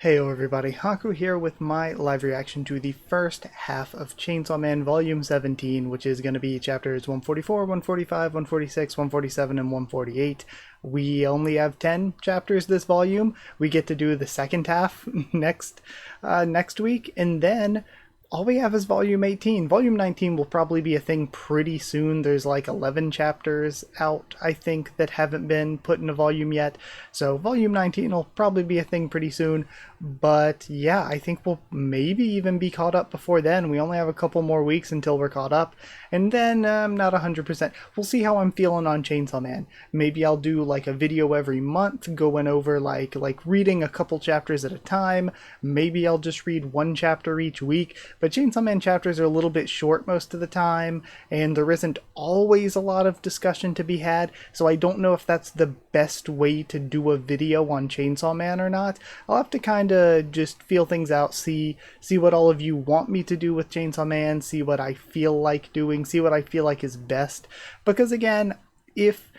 Hey everybody, Haku here with my live reaction to the first half of Chainsaw Man Volume 17, which is going to be chapters 144, 145, 146, 147, and 148. We only have 10 chapters this volume. We get to do the second half next week, and then all we have is Volume 18. Volume 19 will probably be a thing pretty soon. There's like 11 chapters out, I think, that haven't been put in a volume yet. So Volume 19 will probably be a thing pretty soon. But yeah, I think we'll maybe even be caught up before then. We only have a couple more weeks until we're caught up. And then I'm not 100%. We'll see how I'm feeling on Chainsaw Man. Maybe I'll do like a video every month going over like reading a couple chapters at a time. Maybe I'll just read one chapter each week. But Chainsaw Man chapters are a little bit short most of the time, and there isn't always a lot of discussion to be had, so I don't know if that's the best way to do a video on Chainsaw Man or not. I'll have to kind of just feel things out, see what all of you want me to do with Chainsaw Man, see what I feel like doing, see what I feel like is best, because again, if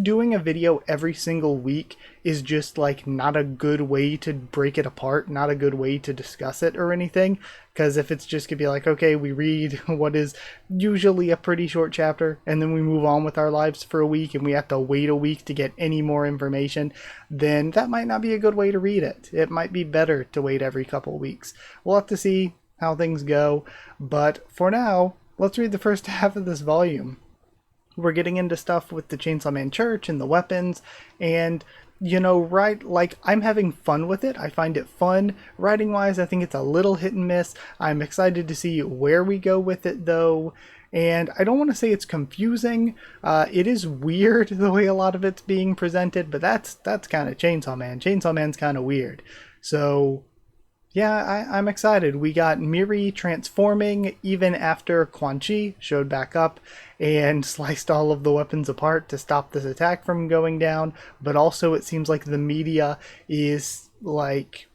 doing a video every single week is just like not a good way to break it apart, not a good way to discuss it or anything, because if it's just gonna be like, okay, we read what is usually a pretty short chapter and then we move on with our lives for a week and we have to wait a week to get any more information, then that might not be a good way to read it. It might be better to wait every couple weeks. We'll have to see how things go, but for now, let's read the first half of this volume. We're getting into stuff with the Chainsaw Man Church and the weapons, and you know, right, like, I'm having fun with it. I find it fun. Writing wise, I think it's a little hit and miss. I'm excited to see where we go with it though, and I don't want to say it's confusing. It is weird the way a lot of it's being presented, but that's kind of Chainsaw Man. Chainsaw Man's kind of weird. So yeah, I'm excited. We got Miri transforming even after Quan Chi showed back up and sliced all of the weapons apart to stop this attack from going down. But also it seems like the media is like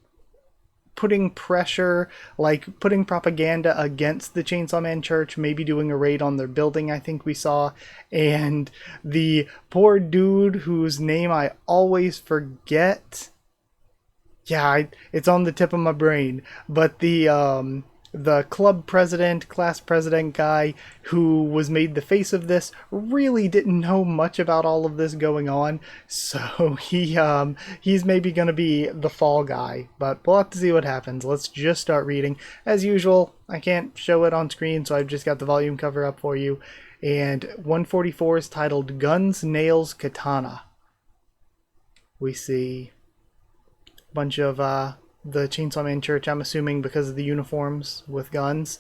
putting pressure, like putting propaganda against the Chainsaw Man Church, maybe doing a raid on their building, I think we saw. And the poor dude whose name I always forget, yeah, it's on the tip of my brain. But the club president, class president guy who was made the face of this really didn't know much about all of this going on. So he's maybe gonna be the fall guy. But we'll have to see what happens. Let's just start reading. As usual, I can't show it on screen, so I've just got the volume cover up for you. And 144 is titled Guns, Nails, Katana. We see bunch of the Chainsaw Man Church, I'm assuming because of the uniforms with guns.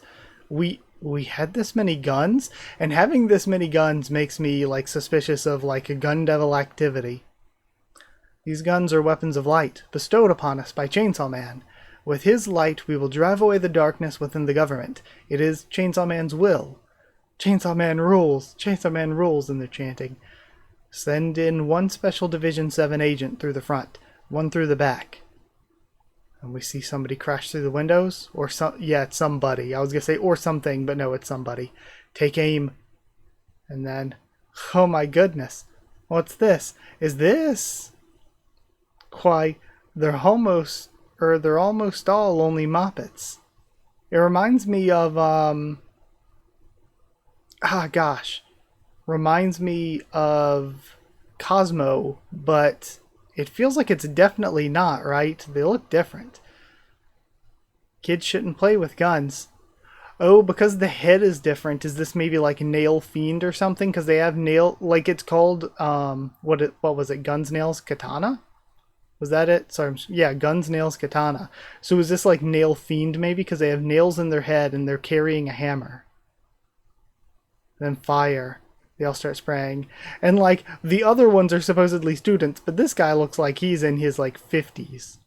We had this many guns, and having this many guns makes me like suspicious of like a gun devil activity. These guns are weapons of light bestowed upon us by Chainsaw Man. With his light we will drive away the darkness within the government. It is Chainsaw Man's will. Chainsaw Man rules. Chainsaw Man rules, and they're chanting. Send in one Special Division 7 agent through the front, one through the back. And we see somebody crash through the windows, or yeah, it's somebody. I was gonna say or something, but no, it's somebody. Take aim. And then, oh my goodness, what's this? Is this? Why, they're almost all only Moppets. It reminds me of reminds me of Cosmo, but it feels like it's definitely not, right? They look different. Kids shouldn't play with guns. Oh, because the head is different. Is this maybe like Nail Fiend or something? Because they have nail, like it's called what was it? Guns, Nails, Katana? Was that it? Sorry, yeah, Guns, Nails, Katana. So is this like Nail Fiend maybe? Because they have nails in their head and they're carrying a hammer. Then fire. They all start spraying. And like the other ones are supposedly students, but this guy looks like he's in his like 50s.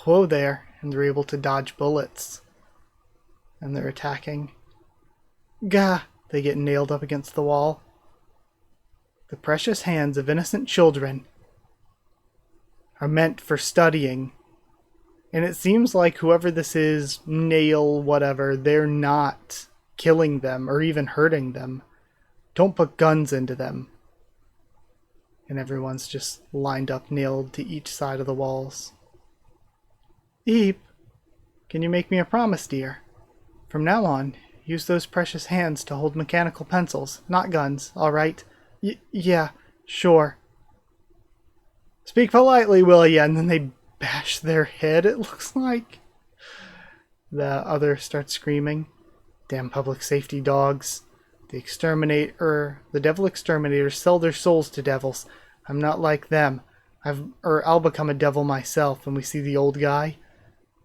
Whoa there. And they're able to dodge bullets. And they're attacking. Gah! They get nailed up against the wall. The precious hands of innocent children are meant for studying. And it seems like whoever this is, Nail, whatever, they're not killing them or even hurting them. Don't put guns into them. And everyone's just lined up, nailed to each side of the walls. Eep, can you make me a promise, dear? From now on, use those precious hands to hold mechanical pencils, not guns, all right? Yeah, sure. Speak politely, will ya? And then they bash their head, it looks like. The other starts screaming. Damn public safety dogs. The devil exterminators sell their souls to devils. I'm not like them. I'll become a devil myself. And we see the old guy.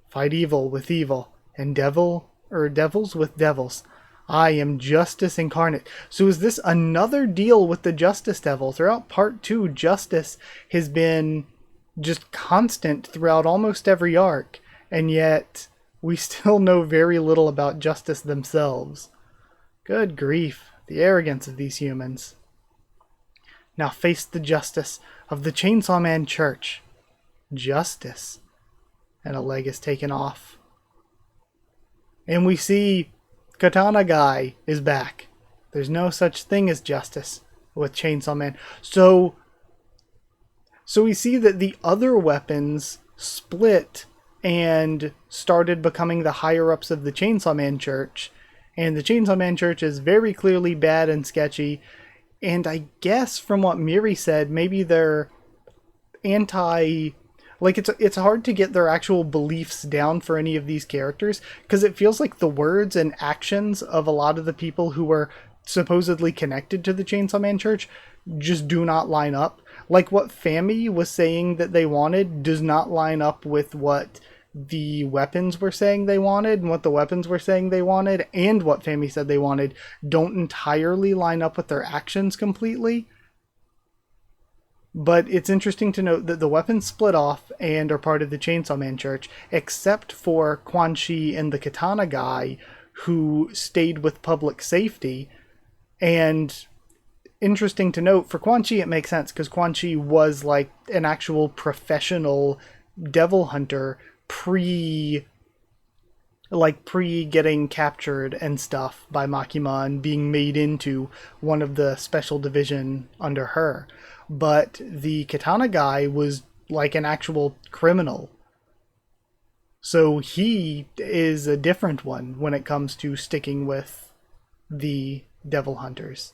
Fight evil with evil, and devils with devils. I am justice incarnate. So is this another deal with the Justice Devil? Throughout part 2, justice has been just constant throughout almost every arc, and yet we still know very little about justice themselves. Good grief, the arrogance of these humans. Now face the justice of the Chainsaw Man Church. Justice. And a leg is taken off. And we see Katana Guy is back. There's no such thing as justice with Chainsaw Man. So we see that the other weapons split and started becoming the higher-ups of the Chainsaw Man Church. And the Chainsaw Man Church is very clearly bad and sketchy. And I guess from what Miri said, maybe they're anti... Like, it's hard to get their actual beliefs down for any of these characters, because it feels like the words and actions of a lot of the people who are supposedly connected to the Chainsaw Man Church just do not line up. Like, what Fami was saying that they wanted does not line up with what the weapons were saying they wanted, and what the weapons were saying they wanted, and what Fami said they wanted don't entirely line up with their actions completely. But it's interesting to note that the weapons split off and are part of the Chainsaw Man Church, except for Quan Chi and the Katana Guy, who stayed with public safety. And interesting to note, for Quan Chi it makes sense, because Quan Chi was like an actual professional devil hunter pre getting captured and stuff by Makima and being made into one of the special division under her. But the Katana Guy was like an actual criminal. So he is a different one when it comes to sticking with the Devil Hunters.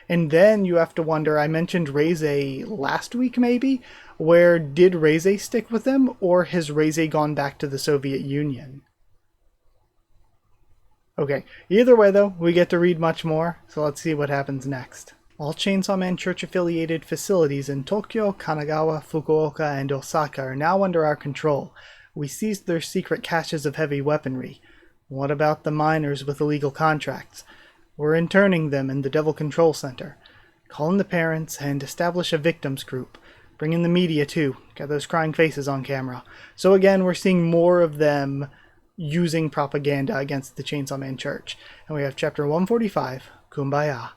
And then you have to wonder, I mentioned Reize last week maybe, where did Reize stick with them, or has Reize gone back to the Soviet Union? Okay, either way though, we get to read much more, so let's see what happens next. All Chainsaw Man Church-affiliated facilities in Tokyo, Kanagawa, Fukuoka, and Osaka are now under our control. We seized their secret caches of heavy weaponry. What about the miners with illegal contracts? We're interning them in the Devil Control Center. Call in the parents and establish a victims group. Bring in the media too. Get those crying faces on camera. So again, we're seeing more of them using propaganda against the Chainsaw Man Church. And we have chapter 145, Kumbaya.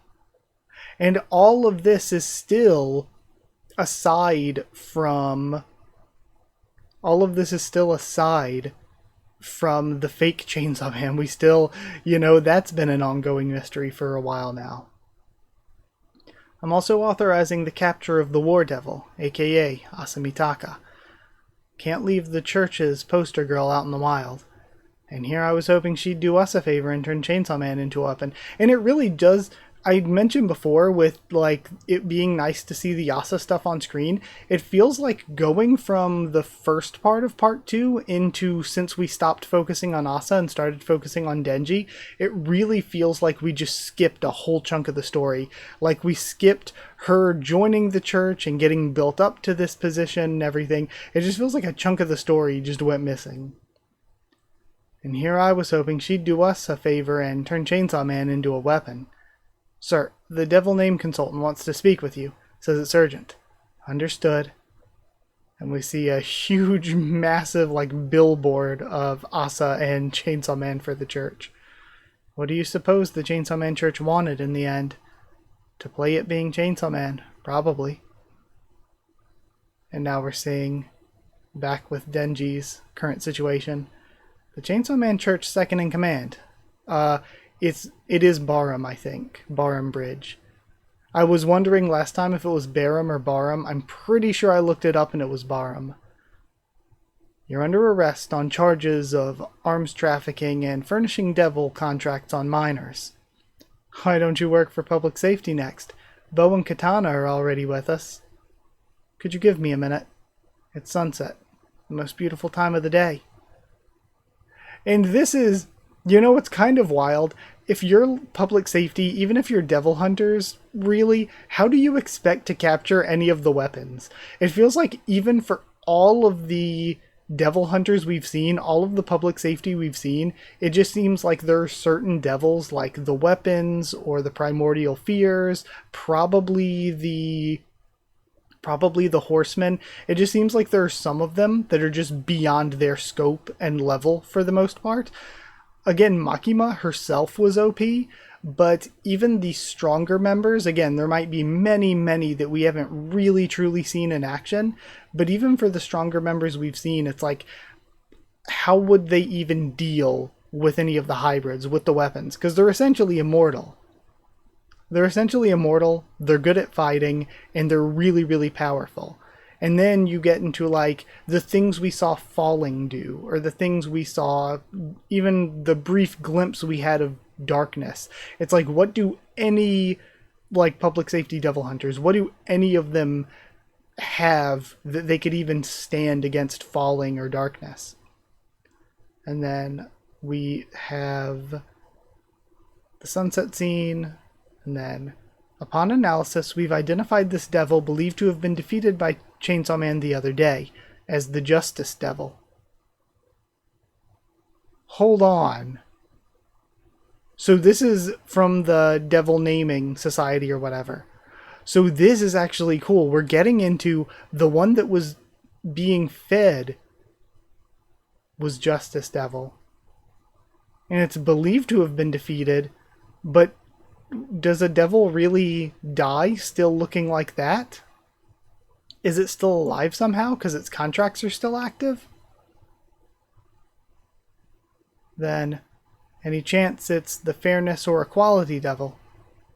And all of this is still aside from the fake Chainsaw Man. We still, that's been an ongoing mystery for a while now. I'm also authorizing the capture of the War Devil, aka Asamitaka. Can't leave the church's poster girl out in the wild. And here I was hoping she'd do us a favor and turn Chainsaw Man into a weapon. And it really does... I mentioned before with it being nice to see the Asa stuff on screen, it feels like going from the first part of part 2 into, since we stopped focusing on Asa and started focusing on Denji, it really feels like we just skipped a whole chunk of the story. Like we skipped her joining the church and getting built up to this position and everything. It just feels like a chunk of the story just went missing. And here I was hoping she'd do us a favor and turn Chainsaw Man into a weapon. Sir, the Devil Name Consultant wants to speak with you. Says it's urgent. Understood. And we see a huge, massive, billboard of Asa and Chainsaw Man for the church. What do you suppose the Chainsaw Man Church wanted in the end? To play it being Chainsaw Man, probably. And now we're seeing, back with Denji's current situation, the Chainsaw Man Church second in command. It is Barham, I think. Barham Bridge. I was wondering last time if it was Barham or Barham. I'm pretty sure I looked it up and it was Barham. You're under arrest on charges of arms trafficking and furnishing devil contracts on minors. Why don't you work for public safety next? Bo and Katana are already with us. Could you give me a minute? It's sunset. The most beautiful time of the day. And this is, it's kind of wild. If you're public safety, even if you're devil hunters, really, how do you expect to capture any of the weapons? It feels like even for all of the devil hunters we've seen, all of the public safety we've seen, it just seems like there are certain devils, like the weapons or the primordial fears, probably the horsemen. It just seems like there are some of them that are just beyond their scope and level for the most part. Again, Makima herself was OP, but even the stronger members, again, there might be many that we haven't really truly seen in action, but even for the stronger members we've seen, it's like, how would they even deal with any of the hybrids, with the weapons? Because they're essentially immortal. They're good at fighting, and they're really powerful. And then you get into like the things we saw Falling do, or the things we saw, even the brief glimpse we had of darkness. It's like, what do any like public safety devil hunters, what do any of them have that they could even stand against Falling or darkness? And then we have the sunset scene, and then upon analysis, we've identified this devil believed to have been defeated by Chainsaw Man the other day as the Justice Devil. Hold on. So this is from the Devil Naming Society or whatever. So this is actually cool. We're getting into the one that was being fed was Justice Devil. And it's believed to have been defeated, but does a devil really die still looking like that? Is it still alive somehow because its contracts are still active? Then, any chance it's the Fairness or Equality Devil?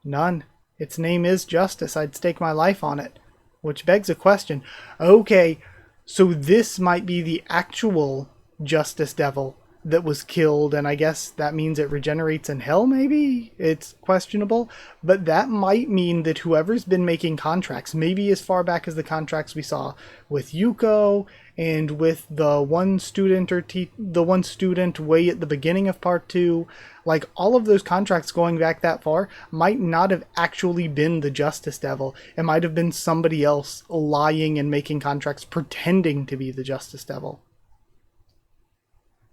None. Its name is Justice. I'd stake my life on it. Which begs a question. Okay, so this might be the actual Justice Devil that was killed, and I guess that means it regenerates in hell, maybe? It's questionable, but that might mean that whoever's been making contracts, maybe as far back as the contracts we saw with Yuko, and with the one student the one student way at the beginning of part 2, like all of those contracts going back that far might not have actually been the Justice Devil. It might have been somebody else lying and making contracts pretending to be the Justice Devil.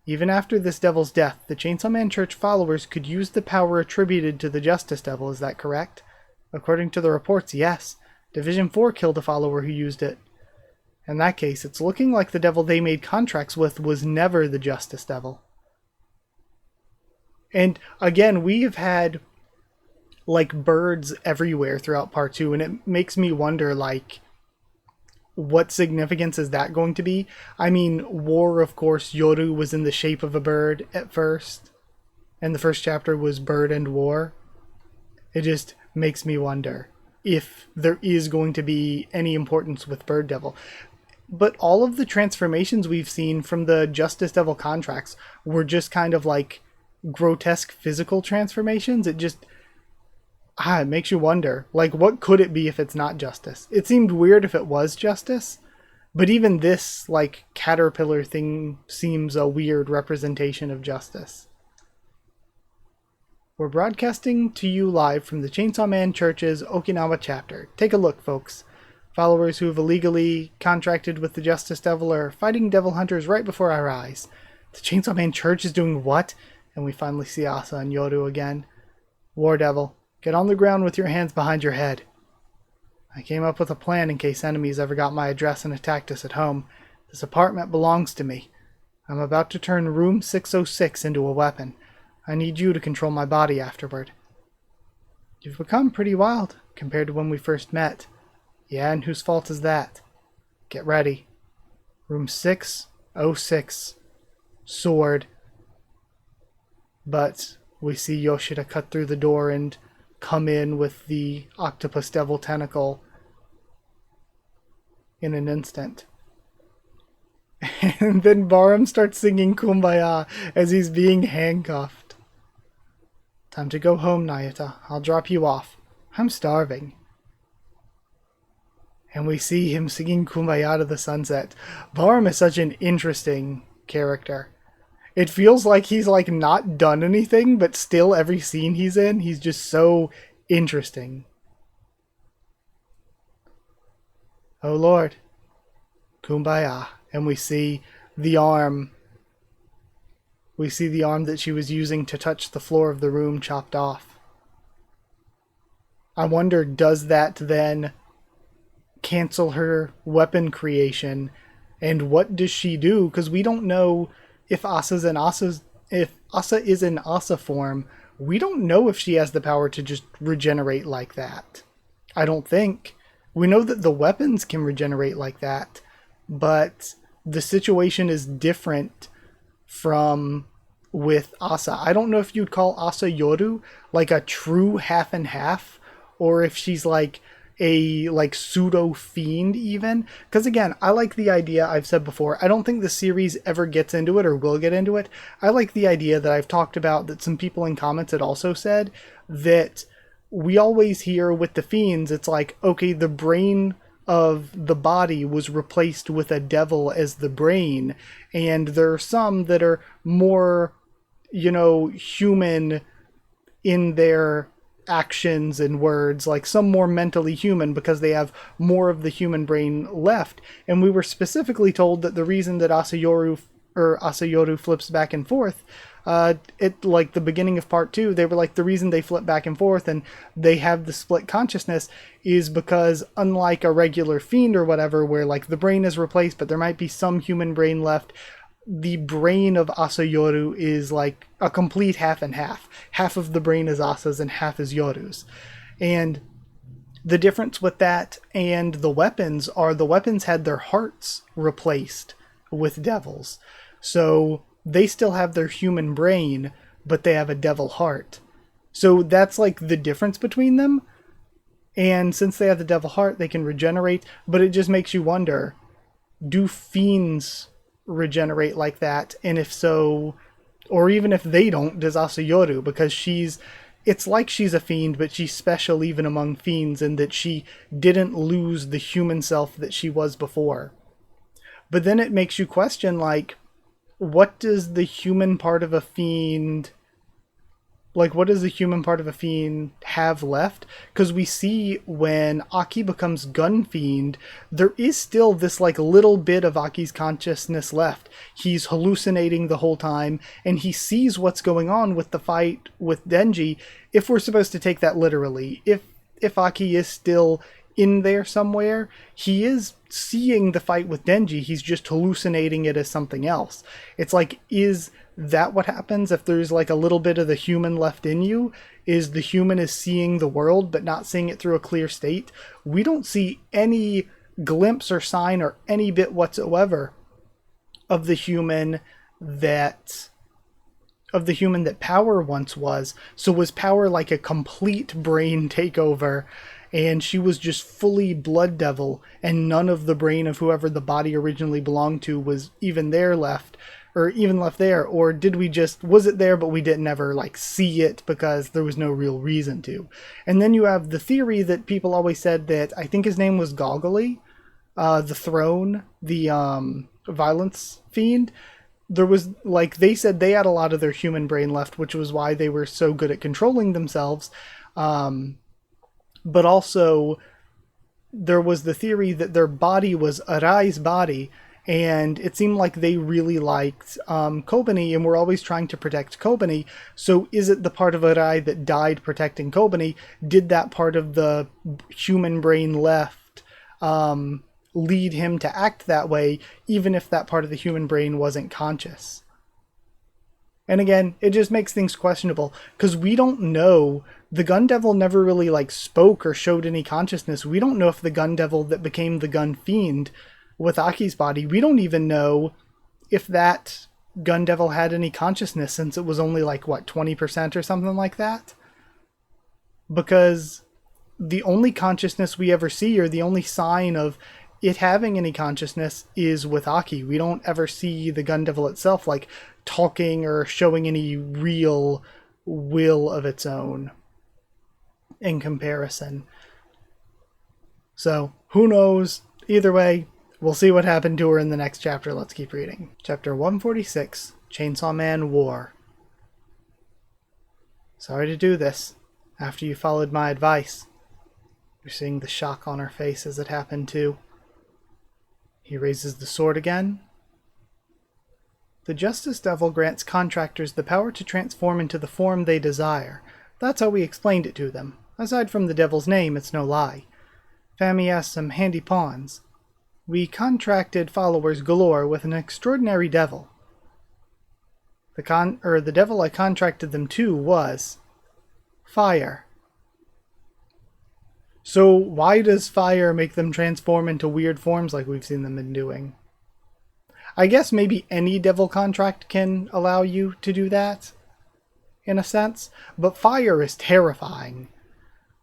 Even after this devil's death, the Chainsaw Man Church followers could use the power attributed to the Justice Devil, is that correct? According to the reports, yes. Division 4 killed a follower who used it. In that case, it's looking like the devil they made contracts with was never the Justice Devil. And again, we have had like birds everywhere throughout part 2, and it makes me wonder, like, what significance is that going to be? I mean, War, of course, Yoru was in the shape of a bird at first, and the first chapter was Bird and War. It just makes me wonder if there is going to be any importance with Bird Devil. But all of the transformations we've seen from the Justice Devil contracts were just kind of like grotesque physical transformations. It just... it makes you wonder, like, what could it be if it's not Justice? It seemed weird if it was Justice, but even this, like, caterpillar thing seems a weird representation of Justice. We're broadcasting to you live from the Chainsaw Man Church's Okinawa chapter. Take a look, folks. Followers who have illegally contracted with the Justice Devil are fighting devil hunters right before our eyes. The Chainsaw Man Church is doing what? And we finally see Asa and Yoru again. War Devil. Get on the ground with your hands behind your head. I came up with a plan in case enemies ever got my address and attacked us at home. This apartment belongs to me. I'm about to turn room 606 into a weapon. I need you to control my body afterward. You've become pretty wild compared to when we first met. Yeah, and whose fault is that? Get ready. Room 606. Sword. But we see Yoshida cut through the door and come in with the octopus devil tentacle in an instant. And then Barham starts singing Kumbaya as he's being handcuffed. Time to go home, Nayata. I'll drop you off. I'm starving. And we see him singing Kumbaya to the sunset. Barham is such an interesting character. It feels like he's like not done anything, but still every scene he's in, he's just so interesting. Oh Lord. Kumbaya. And we see the arm. We see the arm that she was using to touch the floor of the room chopped off. I wonder, does that then cancel her weapon creation? And what does she do? Because we don't know if if Asa is in Asa form. We don't know if she has the power to just regenerate like that. I don't think. We know that the weapons can regenerate like that, but the situation is different from with Asa. I don't know if you'd call Asa Yoru like a true half and half, or if she's like a like pseudo fiend even. Because again, I like the idea, I've said before, I don't think the series ever gets into it or will get into it. I like the idea that I've talked about, that some people in comments had also said, that we always hear with the fiends, it's like, okay, the brain of the body was replaced with a devil as the brain, and there are some that are more, human in their actions and words, like some more mentally human because they have more of the human brain left. And we were specifically told that the reason that Asayoru flips back and forth, it like the beginning of part 2, they were like, the reason they flip back and forth and they have the split consciousness is because, unlike a regular fiend or whatever, where like the brain is replaced but there might be some human brain left, the brain of Asayoru is like a complete half and half. Half of the brain is Asa's and half is Yoru's. And the difference with that and the weapons are, the weapons had their hearts replaced with devils. So they still have their human brain, but they have a devil heart. So that's like the difference between them. And since they have the devil heart, they can regenerate. But it just makes you wonder, do fiends regenerate like that? And if so, or even if they don't, does Asayoru? Because it's like she's a fiend, but she's special even among fiends in that she didn't lose the human self that she was before. But then it makes you question, like, what does the human part of a fiend, like, what does the human part of a fiend have left? Because we see when Aki becomes Gun Fiend, there is still this, like, little bit of Aki's consciousness left. He's hallucinating the whole time, and he sees what's going on with the fight with Denji, if we're supposed to take that literally. If Aki is still in there somewhere, he is seeing the fight with Denji, he's just hallucinating it as something else. It's like, is that what happens if there's like a little bit of the human left in you? Is the human is seeing the world but not seeing it through a clear state? We don't see any glimpse or sign or any bit whatsoever of the human that Power once was. So was Power like a complete brain takeover, and she was just fully blood devil, and none of the brain of whoever the body originally belonged to was even left there? Or did we just, was it there but we didn't ever like see it because there was no real reason to? And then you have the theory that people always said that, I think his name was Goggly, the throne, the violence fiend. There was, like, they said they had a lot of their human brain left, which was why they were so good at controlling themselves. But also, there was the theory that their body was Arai's body, and it seemed like they really liked Kobani and were always trying to protect Kobani. So is it the part of Arai that died protecting Kobani? Did that part of the human brain left lead him to act that way, even if that part of the human brain wasn't conscious? And again, it just makes things questionable, because we don't know. The Gun Devil never really like spoke or showed any consciousness. We don't know if the Gun Devil that became the Gun Fiend with Aki's body, we don't even know if that Gun Devil had any consciousness, since it was only like, what, 20% or something like that? Because the only consciousness we ever see, or the only sign of it having any consciousness is with Aki. We don't ever see the Gun Devil itself like talking or showing any real will of its own in comparison. So who knows? Either way, we'll see what happened to her in the next chapter. Let's keep reading. Chapter 146, Chainsaw Man War. Sorry to do this after you followed my advice. You're seeing the shock on her face as it happened too. He raises the sword again. The Justice Devil grants contractors the power to transform into the form they desire. That's how we explained it to them. Aside from the devil's name, it's no lie. Fammy has some handy pawns. We contracted followers galore with an extraordinary devil. The devil I contracted them to was fire. So why does fire make them transform into weird forms like we've seen them been doing? I guess maybe any devil contract can allow you to do that, in a sense, but fire is terrifying.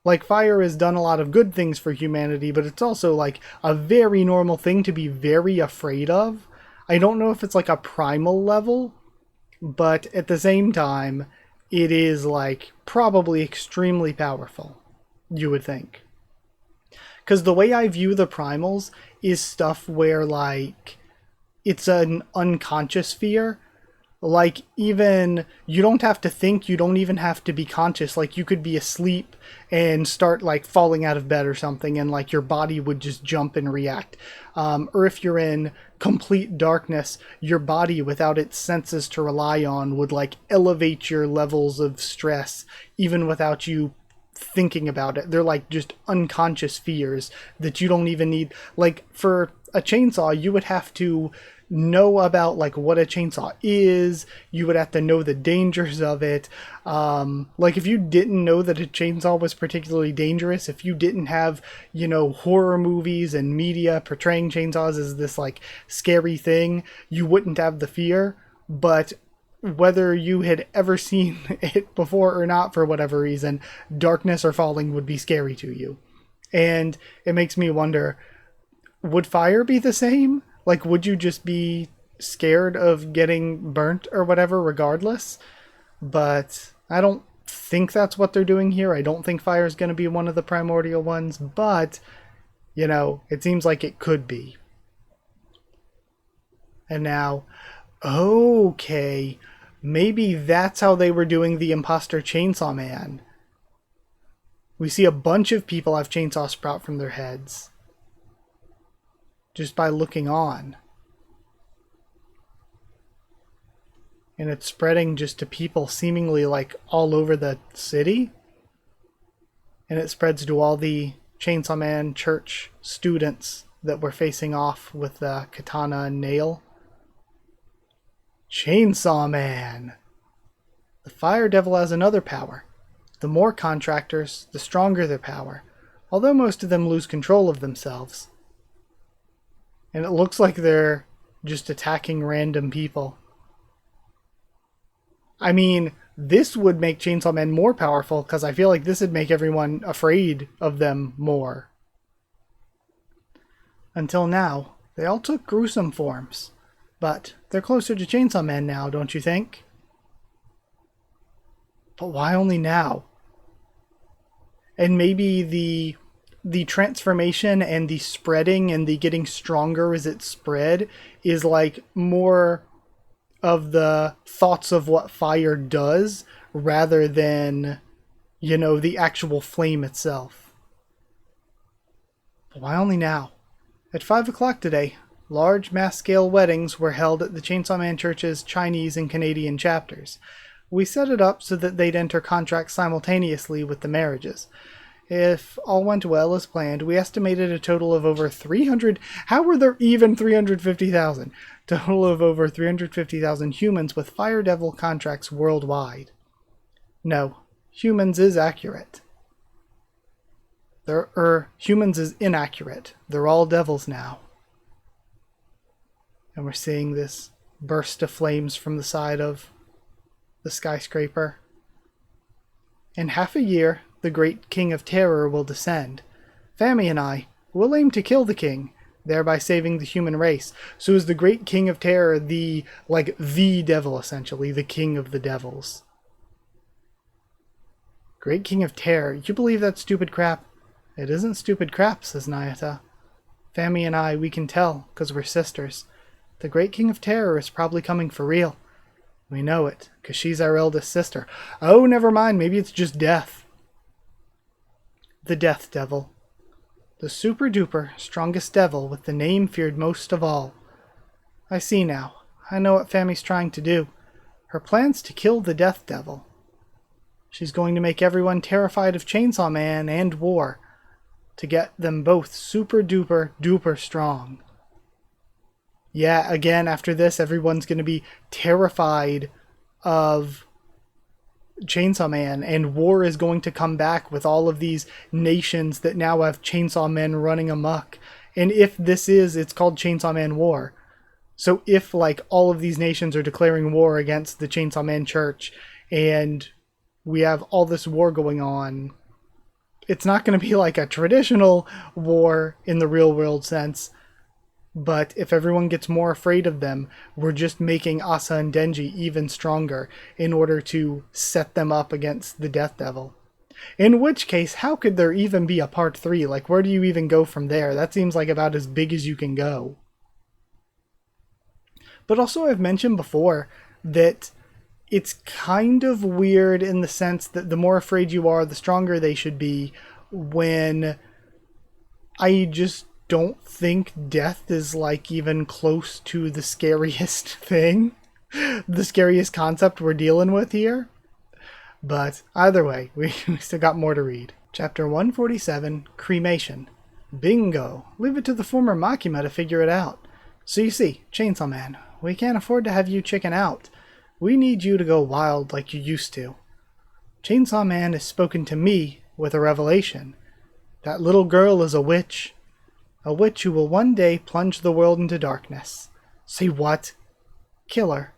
Like, fire has done a lot of good things for humanity, but it's also, like, a very normal thing to be very afraid of. I don't know if it's, like, a primal level, but at the same time, it is, like, probably extremely powerful, you would think. Because the way I view the primals is stuff where, like, it's an unconscious fear. Like, even, you don't have to think, you don't even have to be conscious. Like, you could be asleep and start, like, falling out of bed or something, and, like, your body would just jump and react. Or if you're in complete darkness, your body, without its senses to rely on, would, like, elevate your levels of stress, even without you thinking about it. They're, like, just unconscious fears that you don't even need. Like, for a chainsaw, you would have to know about, like, what a chainsaw is. You would have to know the dangers of it. Like, if you didn't know that a chainsaw was particularly dangerous, if you didn't have, you know, horror movies and media portraying chainsaws as this, like, scary thing, you wouldn't have the fear. But whether you had ever seen it before or not, for whatever reason, darkness or falling would be scary to you. And it makes me wonder, would fire be the same? Like, would you just be scared of getting burnt or whatever regardless? But I don't think that's what they're doing here. I don't think fire is going to be one of the primordial ones, but, you know, it seems like it could be. And now, okay, maybe that's how they were doing the imposter Chainsaw Man. We see a bunch of people have chainsaw sprout from their heads just by looking on. And it's spreading just to people seemingly, like, all over the city. And it spreads to all the Chainsaw Man church students that were facing off with the katana and nail. Chainsaw Man! The Fire Devil has another power. The more contractors, the stronger their power, although most of them lose control of themselves. And it looks like they're just attacking random people. I mean, this would make Chainsaw Man more powerful, because I feel like this would make everyone afraid of them more. Until now, they all took gruesome forms. But they're closer to Chainsaw Man now, don't you think? But why only now? And maybe the transformation and the spreading and the getting stronger as it spread is, like, more of the thoughts of what fire does rather than, you know, the actual flame itself. But why only now? At 5 o'clock today, large mass-scale weddings were held at the Chainsaw Man Church's Chinese and Canadian chapters. We set it up so that they'd enter contracts simultaneously with the marriages. If all went well as planned, we estimated a total of over 300... How were there even 350,000? Total of over 350,000 humans with Fire Devil contracts worldwide. No, humans is accurate. Humans is inaccurate. They're all devils now. And we're seeing this burst of flames from the side of the skyscraper. In half a year, the great King of Terror will descend. Fammy and I will aim to kill the king, thereby saving the human race. So is the Great King of Terror the devil, essentially, the king of the devils? Great King of Terror, you believe that stupid crap? It isn't stupid crap, says Nayata. Fami and I, we can tell, because we're sisters. The Great King of Terror is probably coming for real. We know it, because she's our eldest sister. Oh, never mind, maybe it's just death. The Death Devil. The super-duper strongest devil with the name feared most of all. I see now. I know what Fami's trying to do. Her plan's to kill the Death Devil. She's going to make everyone terrified of Chainsaw Man and war, to get them both super-duper-duper strong. Yeah, again, after this, everyone's going to be terrified of Chainsaw Man, and war is going to come back with all of these nations that now have Chainsaw Men running amok. And if this is, it's called Chainsaw Man War. So if, all of these nations are declaring war against the Chainsaw Man Church, and we have all this war going on, it's not going to be like a traditional war in the real world sense. But if everyone gets more afraid of them, we're just making Asa and Denji even stronger in order to set them up against the Death Devil. In which case, how could there even be a part 3? Where do you even go from there? That seems like about as big as you can go. But also, I've mentioned before that it's kind of weird in the sense that the more afraid you are, the stronger they should be, when I just don't think death is even close to the scariest thing, the scariest concept we're dealing with here. But either way, we still got more to read. Chapter 147, Cremation. Bingo! Leave it to the former Makima to figure it out. So you see, Chainsaw Man, we can't afford to have you chicken out. We need you to go wild like you used to. Chainsaw Man has spoken to me with a revelation. That little girl is a witch. A witch who will one day plunge the world into darkness. Say what? Kill her.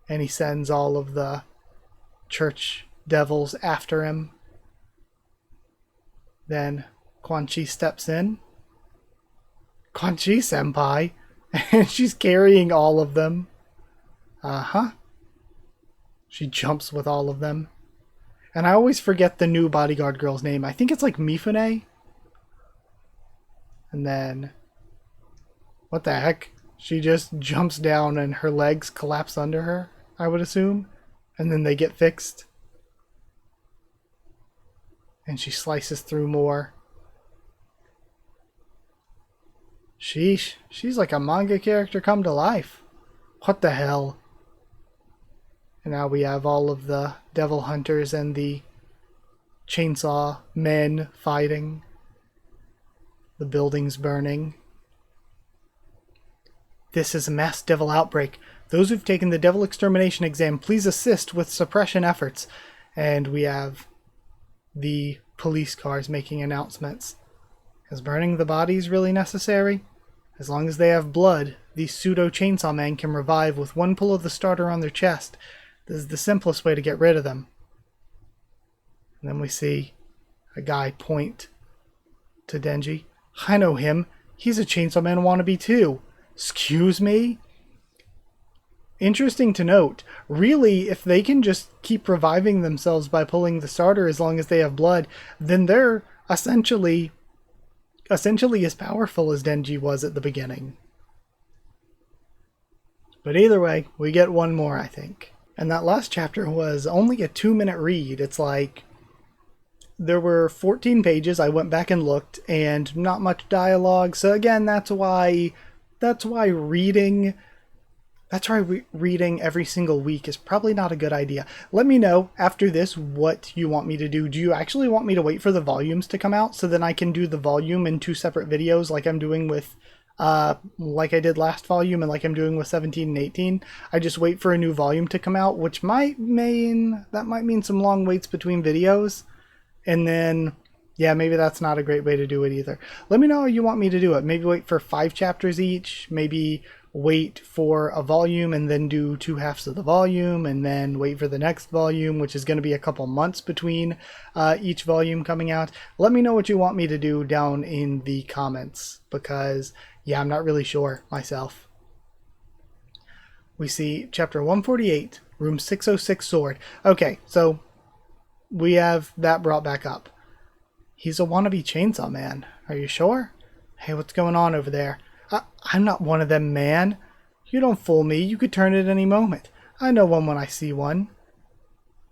And he sends all of the church devils after him. Then Quan Chi steps in. Quan Chi senpai. And she's carrying all of them. Uh-huh. She jumps with all of them. And I always forget the new bodyguard girl's name. I think it's Mifune. And then, what the heck? She just jumps down and her legs collapse under her, I would assume. And then they get fixed. And she slices through more. Sheesh, she's like a manga character come to life. What the hell? And now we have all of the devil hunters and the chainsaw men fighting. The building's burning. This is a mass devil outbreak. Those who've taken the devil extermination exam, please assist with suppression efforts. And we have the police cars making announcements. Is burning the bodies really necessary? As long as they have blood, these pseudo chainsaw men can revive with one pull of the starter on their chest. This is the simplest way to get rid of them. And then we see a guy point to Denji. I know him. He's a Chainsaw Man wannabe too. Excuse me? Interesting to note. Really, if they can just keep reviving themselves by pulling the starter as long as they have blood, then they're essentially as powerful as Denji was at the beginning. But either way, we get one more, I think. And that last chapter was only a 2-minute read. It's there were 14 pages. I went back and looked, and not much dialogue. So again, that's why reading every single week is probably not a good idea. Let me know after this what you want me to do. Do you actually want me to wait for the volumes to come out so then I can do the volume in 2 separate videos like I'm doing with like I did last volume and like I'm doing with 17 and 18? I just wait for a new volume to come out, which might mean some long waits between videos. And then, yeah, maybe that's not a great way to do it either. Let me know how you want me to do it. Maybe wait for 5 chapters each. Maybe wait for a volume and then do 2/2 of the volume and then wait for the next volume, which is going to be a couple months between each volume coming out. Let me know what you want me to do down in the comments, because yeah, I'm not really sure myself. We see chapter 148, room 606 sword. Okay, so we have that brought back up. He's a wannabe chainsaw man. Are you sure? Hey, what's going on over there? I'm not one of them, man. You don't fool me. You could turn it any moment. I know one when I see one.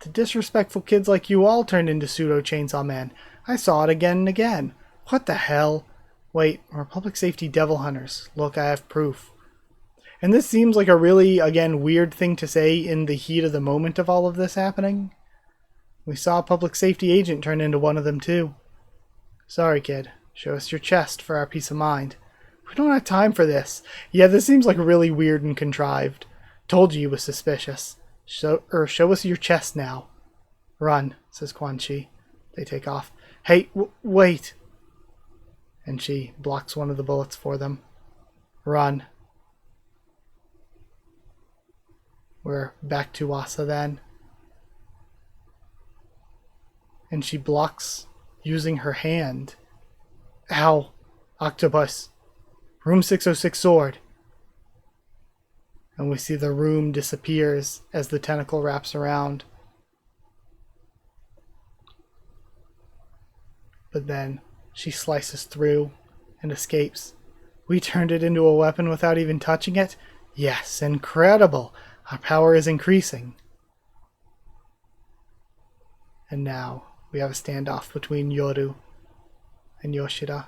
The disrespectful kids like you all turned into pseudo chainsaw man. I saw it again and again. What the hell? Wait, we're public safety devil hunters. Look, I have proof. And this seems like a really, again, weird thing to say in the heat of the moment of all of this happening. We saw a public safety agent turn into one of them too. Sorry, kid. Show us your chest for our peace of mind. We don't have time for this. Yeah, this seems like really weird and contrived. Told you was suspicious. Show us your chest now. Run, says Quan Chi. They take off. Hey, wait. And she blocks one of the bullets for them. Run. We're back to Asa then. And she blocks using her hand. Ow. Octopus. Room 606 sword. And we see the room disappears as the tentacle wraps around. But then she slices through and escapes. We turned it into a weapon without even touching it? Yes, incredible. Our power is increasing. And now we have a standoff between Yoru and Yoshida.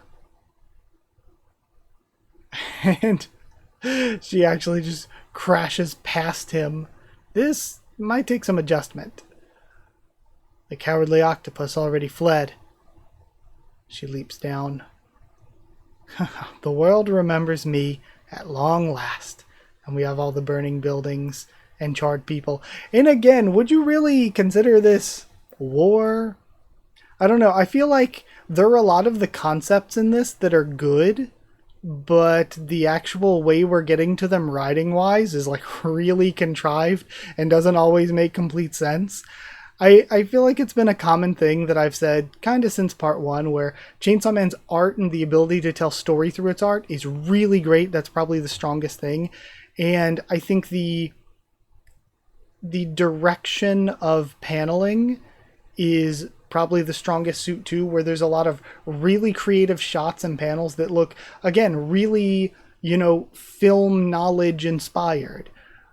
And she actually just crashes past him. This might take some adjustment. The cowardly octopus already fled. She leaps down. The world remembers me at long last. And we have all the burning buildings and charred people. And again, would you really consider this war? I don't know. I feel like there are a lot of the concepts in this that are good, but the actual way we're getting to them writing-wise is like really contrived and doesn't always make complete sense. I feel like it's been a common thing that I've said kind of since part 1, where Chainsaw Man's art and the ability to tell story through its art is really great. That's probably the strongest thing. And I think the direction of paneling is probably the strongest suit too, where there's a lot of really creative shots and panels that look, again, really, film knowledge inspired.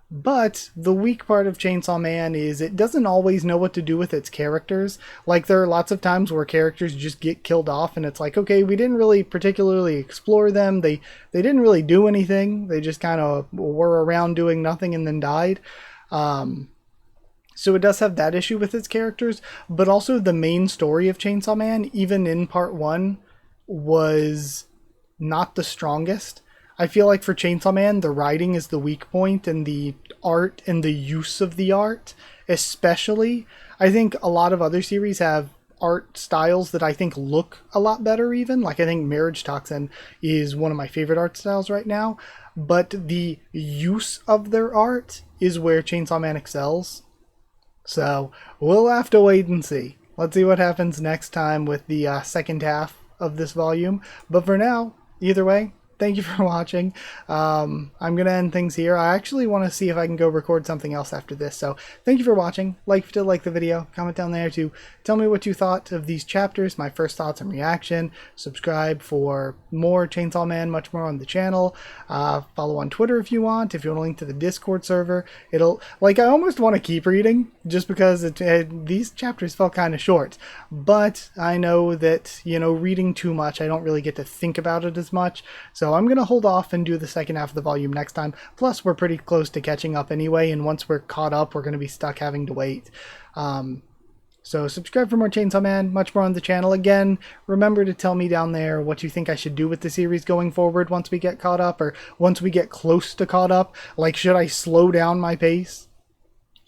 But the weak part of Chainsaw Man is it doesn't always know what to do with its characters. Like, there are lots of times where characters just get killed off and it's like, okay, we didn't really particularly explore them. They didn't really do anything. They just kind of were around doing nothing and then died. So it does have that issue with its characters, but also the main story of Chainsaw Man, even in part 1, was not the strongest. I feel like for Chainsaw Man, the writing is the weak point, and the art and the use of the art, especially. I think a lot of other series have art styles that I think look a lot better even. Like, I think Marriage Toxin is one of my favorite art styles right now, but the use of their art is where Chainsaw Man excels. So we'll have to wait and see. Let's see what happens next time with the second half of this volume. But for now, either way, thank you for watching. I'm going to end things here. I actually want to see if I can go record something else after this. So thank you for watching. Like if you did like the video. Comment down there to tell me what you thought of these chapters, my first thoughts and reaction. Subscribe for more Chainsaw Man, much more on the channel. Follow on Twitter if you want. If you want a link to the Discord server. It'll, like, I almost want to keep reading just because these chapters felt kind of short. But I know that, reading too much, I don't really get to think about it as much. So I'm going to hold off and do the second half of the volume next time. Plus, we're pretty close to catching up anyway, and once we're caught up, we're going to be stuck having to wait. So subscribe for more Chainsaw Man, much more on the channel. Again, remember to tell me down there what you think I should do with the series going forward once we get caught up, or once we get close to caught up. Like, should I slow down my pace?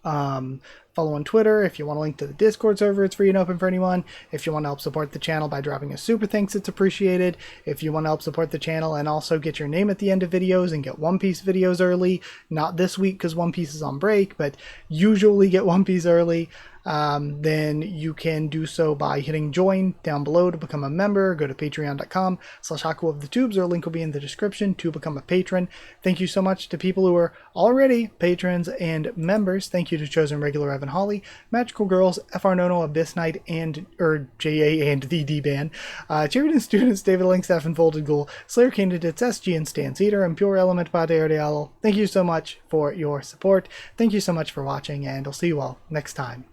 Follow follow on Twitter. If you want a link to the Discord server, it's free and open for anyone. If you want to help support the channel by dropping a super thanks, it's appreciated. If you want to help support the channel and also get your name at the end of videos and get One Piece videos early, not this week because One Piece is on break, but usually get One Piece early, then you can do so by hitting join down below to become a member. Go to patreon.com/Haku of the Tubes, or a link will be in the description to become a patron. Thank you so much to people who are already patrons and members. Thank you to Chosen Regular Evan Hawley, Magical Girls, FR Nono, Abyss Knight, and JA and the D-Ban, Cheerleading Students, David Linkstaff and Folded Ghoul, Slayer Candidates, SG and Stan Cedar, and Pure Element Pate Ardealo. Thank you so much for your support. Thank you so much for watching, and I'll see you all next time.